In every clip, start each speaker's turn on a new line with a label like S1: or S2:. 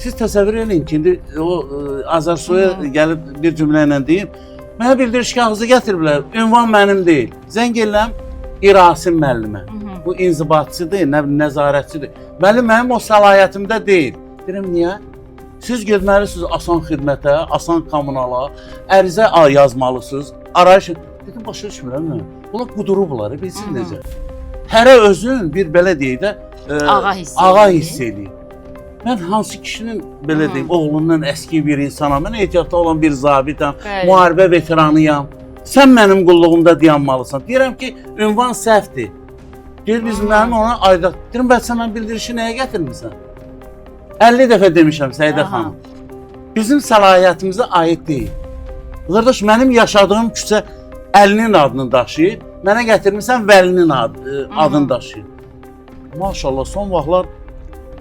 S1: Siz təsəvvür edin ki, indi o Azərsoya gəlib bir cümlə ilə deyim. Mənə bildiriş kağızı gətiriblər. Ünvan mənim deyil. Zəng eləm İrasim müəllimə. Bu inzibatçıdır, nəzarətçidir. Müəllim mənim o səlahiyyətimdə deyil. Deyirəm niyə? Siz getməlisiniz asan xidmətə, asan kommunala, ərizə yazmalısınız. Arayış. Dedim başa düşmürəm mən. Bunlar qudurublar, bilsin necə. Hərə özün bir belə deyək də ağa hiss eləyir. Mən hansı kişinin belə deyim, oğlundan əski bir insanam, mən ehtiyatda olan bir zabitam, müharibə veteranıyam. Sən mənim qulluğumda dayanmalısan. Deyirəm ki, ünvan səhvdir. Deyir, biz mənim ona aydaq. Deyirəm, bəlkə sən mən bildirişi nəyə gətirmirsən? 50 dəfə demişəm Səidə xanım. Bizim səlahiyyətimizə aid deyil. Qardaş, mənim yaşadığım küçə Əlinin adını daşıyır, mənə gətirmirsən Vəlinin adını daşıyır. Maşallah, son vaxtlar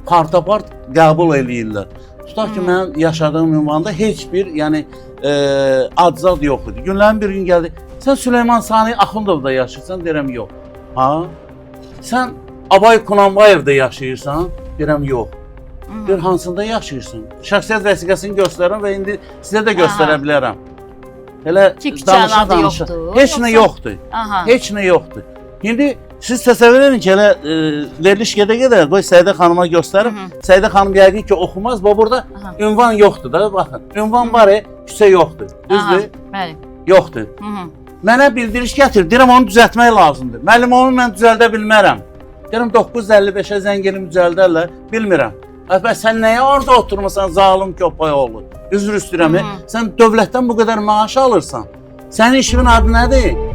S1: partapart qəbul eləyirlər. Tutaq ki, mənim yaşadığım ünvanda heç bir aczad yox idi. Günlərin bir gün gəldi, sən Süleyman Sani Axundovda yaşayırsan, deyirəm, yox. Sən Abay Kunanbayevdə yaşayırsan, deyirəm, yox. Bir hansında yaşayırsan? Şəxsiyyət vəsiqəsini göstərəm və indi sizə də göstərə bilərəm. Elə danışa. Heç nə yoxdur. Heç nə yoxdur. İndi siz təsəvvür edin ki, elə veriliş gedə-gedə qoy Səidə xanıma göstərim. Səidə xanım yəqin ki, oxumaz. Burada ünvan yoxdur da, baxın. Ünvan var, küçə yoxdur. Düzdür?
S2: Bəli.
S1: Yoxdur. Mənə bildiriş gətir, deyirəm onu düzəltmək lazımdır. Müəllim, onu mən düzəldə bilmərəm. Deyirəm 955-ə zəng elib düzəldərlər, bilmirəm. Sən nəyə orada oturmasan, zalım köpək oğlu? Üzr istəyirəm, sən dövlətdən bu qədər maaş alırsan. Sənin işinin adı nədir?